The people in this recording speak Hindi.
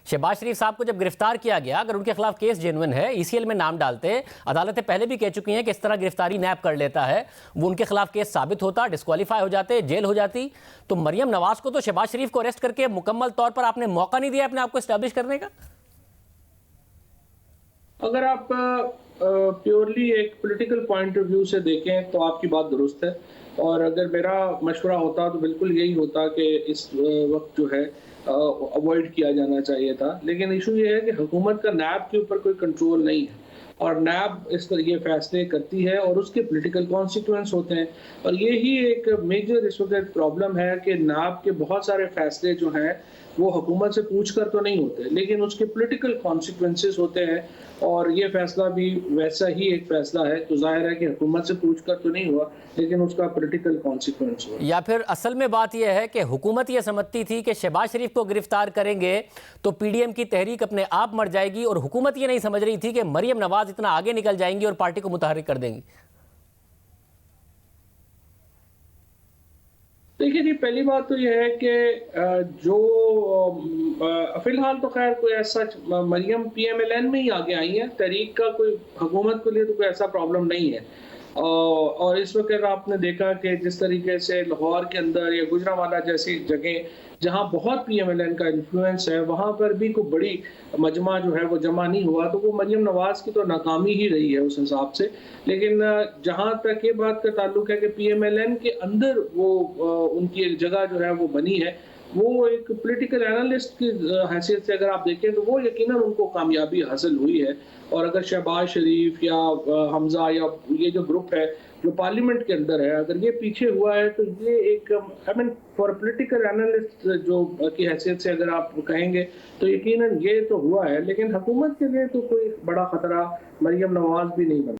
शहबाज शरीफ साहब को जब गिरफ्तार किया गया, अगर उनके खिलाफ केस जेन्युइन है, ईसीएल में नाम डालते, अदालतें पहले भी कह चुकी हैं कि इस तरह गिरफ्तारी नैब कर लेता है, वो उनके खिलाफ केस साबित होता, डिस्क्वालीफाई हो जाते, जेल हो जाती। तो मरियम नवाज को तो शहबाज शरीफ को अरेस्ट करके मुकम्मल तौर पर आपने मौका नहीं दिया अपने आप को एस्टैब्लिश करने का। अगर आप प्योरली एक पॉलिटिकल पॉइंट ऑफ व्यू से देखें तो आपकी बात दुरुस्त है, और अगर मेरा मशवरा होता तो बिल्कुल यही होता कि इस वक्त जो है अवॉइड किया जाना चाहिए था। लेकिन इशू ये है कि हुकूमत का नैब के ऊपर कोई कंट्रोल नहीं है, और नैब इस तरह ये फैसले करती है और उसके पॉलिटिकल कॉन्सिक्वेंस होते हैं। और ये ही एक मेजर इस वक्त प्रॉब्लम है कि नैब के बहुत सारे फैसले जो हैं वो हुकूमत से पूछ कर तो नहीं होते, लेकिन उसके पॉलिटिकल कॉन्सिक्वेंसेस होते हैं। और ये फैसला भी वैसा ही एक फैसला है, तो जाहिर है कि हुकूमत से पूछ कर तो नहीं हुआ, लेकिन उसका पॉलिटिकल कॉन्सिक्वेंस हुआ। या फिर असल में बात यह है कि हुकूमत ये समझती थी कि शहबाज शरीफ को गिरफ्तार करेंगे तो पीडीएम की तहरीक अपने आप मर जाएगी, और हुकूमत ये नहीं समझ रही थी कि मरियम नवाज इतना आगे निकल जाएंगी और पार्टी को मुतहर्रिक कर देंगी। देखिए जी, पहली बात तो यह है कि जो फिलहाल तो खैर कोई ऐसा मरियम पीएमएलएन में ही आगे आई है, तहरीक का कोई हुकूमत के लिए तो कोई ऐसा प्रॉब्लम नहीं है। और इस वक्त आपने देखा कि जिस तरीके से लाहौर के अंदर या गुजरांवाला जैसी जगह जहां बहुत पीएमएलएन का इन्फ्लुएंस है, वहां पर भी कोई बड़ी मजमा जो है वो जमा नहीं हुआ, तो वो मरियम नवाज की तो नाकामी ही रही है उस हिसाब से। लेकिन जहां तक ये बात का ताल्लुक है कि पीएमएलएन के अंदर वो उनकी एक जगह जो है वो बनी है, वो एक पॉलिटिकल एनालिस्ट की हैसियत से अगर आप देखें तो वो यकीनन उनको कामयाबी हासिल हुई है। और अगर शहबाज शरीफ या हमजा या ये जो ग्रुप है जो पार्लियामेंट के अंदर है, अगर ये पीछे हुआ है तो ये एक I mean for political analyst जो की हैसियत से अगर आप कहेंगे तो यकीनन ये तो हुआ है। लेकिन हुकूमत के लिए तो कोई बड़ा खतरा मरियम नवाज भी नहीं बना।